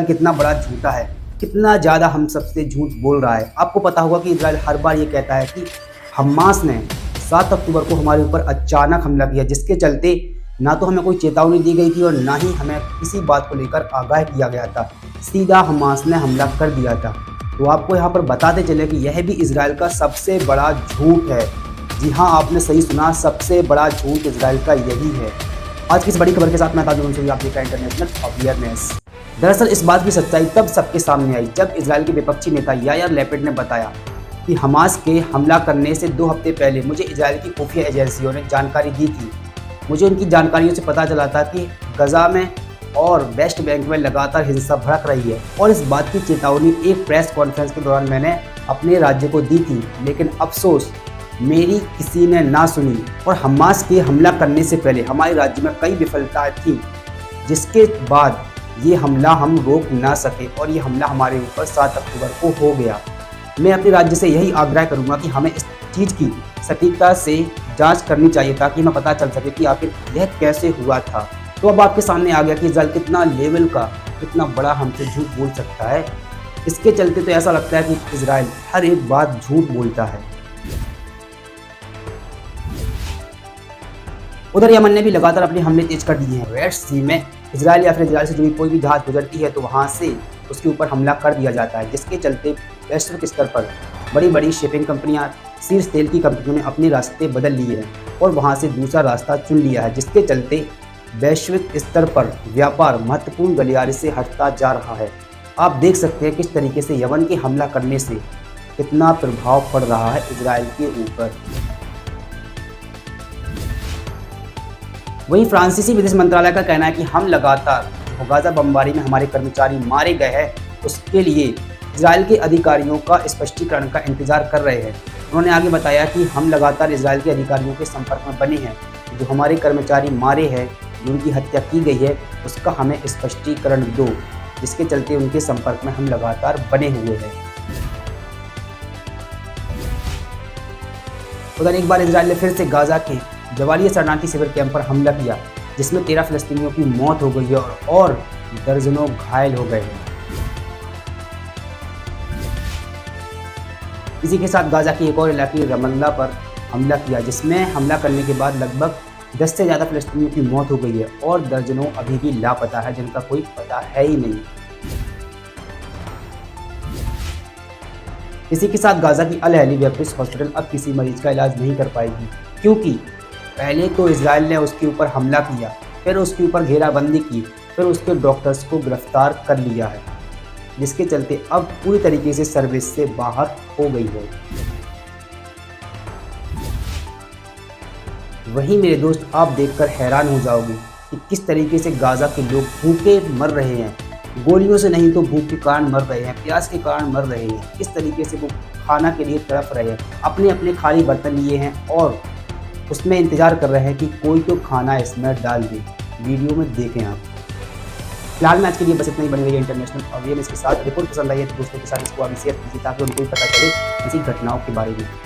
कितना बड़ा झूठा है, कितना ज़्यादा हम सबसे झूठ बोल रहा है। आपको पता होगा कि इजराइल हर बार ये कहता है कि हमास ने 7 अक्टूबर को हमारे ऊपर अचानक हमला किया, जिसके चलते ना तो हमें कोई चेतावनी दी गई थी और ना ही हमें किसी बात को लेकर आगाह किया गया था। सीधा हमास ने हमला कर दिया था। तो आपको यहाँ पर बताते चले कि यह भी इजराइल का सबसे बड़ा झूठ है। जी हाँ, आपने सही सुना, सबसे बड़ा झूठ इजराइल का यही है। आज की इस बड़ी खबर के साथ मैं ताजुल मंसूरी, आप देख रहे हैं इंटरनेशनल अवेयरनेस। दरअसल इस बात की सच्चाई तब सबके सामने आई जब इजराइल के विपक्षी नेता यायर लैपिड ने बताया कि हमास के हमला करने से 2 हफ्ते पहले मुझे इजराइल की खुफिया एजेंसियों ने जानकारी दी थी। मुझे उनकी जानकारियों से पता चला था कि गजा में और वेस्ट बैंक में लगातार हिंसा भड़क रही है, और इस बात की चेतावनी एक प्रेस कॉन्फ्रेंस के दौरान मैंने अपने राज्य को दी थी। लेकिन अफसोस, मेरी किसी ने ना सुनी और हमास के हमला करने से पहले हमारे राज्य में कई विफलताएं थी, जिसके बाद ये हमला हम रोक ना सके और ये हमला हमारे ऊपर 7 अक्टूबर को हो गया। मैं अपने राज्य से यही आग्रह करूंगा कि हमें इस चीज़ की सटीकता से जांच करनी चाहिए ताकि हमें पता चल सके कि आखिर यह कैसे हुआ था। तो अब आपके सामने आ गया कि इजराइल कितना लेवल का, कितना बड़ा हमसे झूठ बोल सकता है। इसके चलते तो ऐसा लगता है कि इजराइल हर एक बात झूठ बोलता है। उधर यमन ने भी लगातार अपने हमले तेज कर दिए हैं। रेड सी में इजराइल या फिर इजराइल से जुड़ी कोई भी जहाज गुजरती है तो वहां से उसके ऊपर हमला कर दिया जाता है, जिसके चलते वैश्विक स्तर पर बड़ी बड़ी शिपिंग कंपनियां, शीर्ष तेल की कंपनियों ने अपने रास्ते बदल लिए हैं और वहां से दूसरा रास्ता चुन लिया है, जिसके चलते वैश्विक स्तर पर व्यापार महत्वपूर्ण गलियारे से हटता जा रहा है। आप देख सकते हैं किस तरीके से यमन के हमला करने से कितना प्रभाव पड़ रहा है इजराइल के ऊपर। वहीं फ्रांसीसी विदेश मंत्रालय का कहना है कि हम लगातार गाजा बमबारी में हमारे कर्मचारी मारे गए हैं, उसके लिए इजराइल के अधिकारियों का स्पष्टीकरण का इंतजार कर रहे हैं। उन्होंने आगे बताया कि हम लगातार इजराइल के अधिकारियों के संपर्क में बने हैं। जो हमारे कर्मचारी मारे हैं, जो उनकी हत्या की गई है, उसका हमें स्पष्टीकरण दो, जिसके चलते उनके संपर्क में हम लगातार बने हुए हैं। उधर एक बार इजराइल ने फिर से गाजा के जवालिया शरणार्थी शिविर कैंप पर हमला किया, जिसमें 13 फिलिस्तीनियों की मौत हो गई है और दर्जनों घायल हो गए हैं। इसी के साथ गाजा के एक और इलाके रमल्ला पर हमला किया, जिसमें हमला करने के बाद लगभग 10 से ज़्यादा फिलिस्तीनियों की मौत हो गई है और दर्जनों अभी भी लापता है, जिनका कोई पता है ही नहीं। इसी के साथ गाजा की अल अहली बैप्टिस्ट हॉस्पिटल अब किसी मरीज का इलाज नहीं कर पाएगी, क्योंकि पहले तो इजराइल ने उसके ऊपर हमला किया, फिर उसके ऊपर घेराबंदी की, फिर उसके डॉक्टर्स को गिरफ्तार कर लिया है, जिसके चलते अब पूरी तरीके से सर्विस से बाहर हो गई है। वहीं मेरे दोस्त, आप देखकर हैरान हो जाओगे कि किस तरीके से गाजा के लोग भूखे मर रहे हैं। गोलियों से नहीं तो भूख के कारण मर रहे हैं, प्यास के कारण मर रहे हैं। किस तरीके से वो खाना के लिए तड़प रहे हैं, अपने अपने खाली बर्तन लिए हैं और उसमें इंतज़ार कर रहे हैं कि कोई तो खाना इसमें डाल दे। वीडियो में देखें आप। फिलहाल मैं आज के लिए बस इतना ही। बनी रही इंटरनेशनल अवेयरनेस के साथ। रिपोर्ट पसंद आई है तो दोस्तों के साथ इसको आगे शेयर कीजिए ताकि उनको भी पता चले ऐसी घटनाओं के बारे में।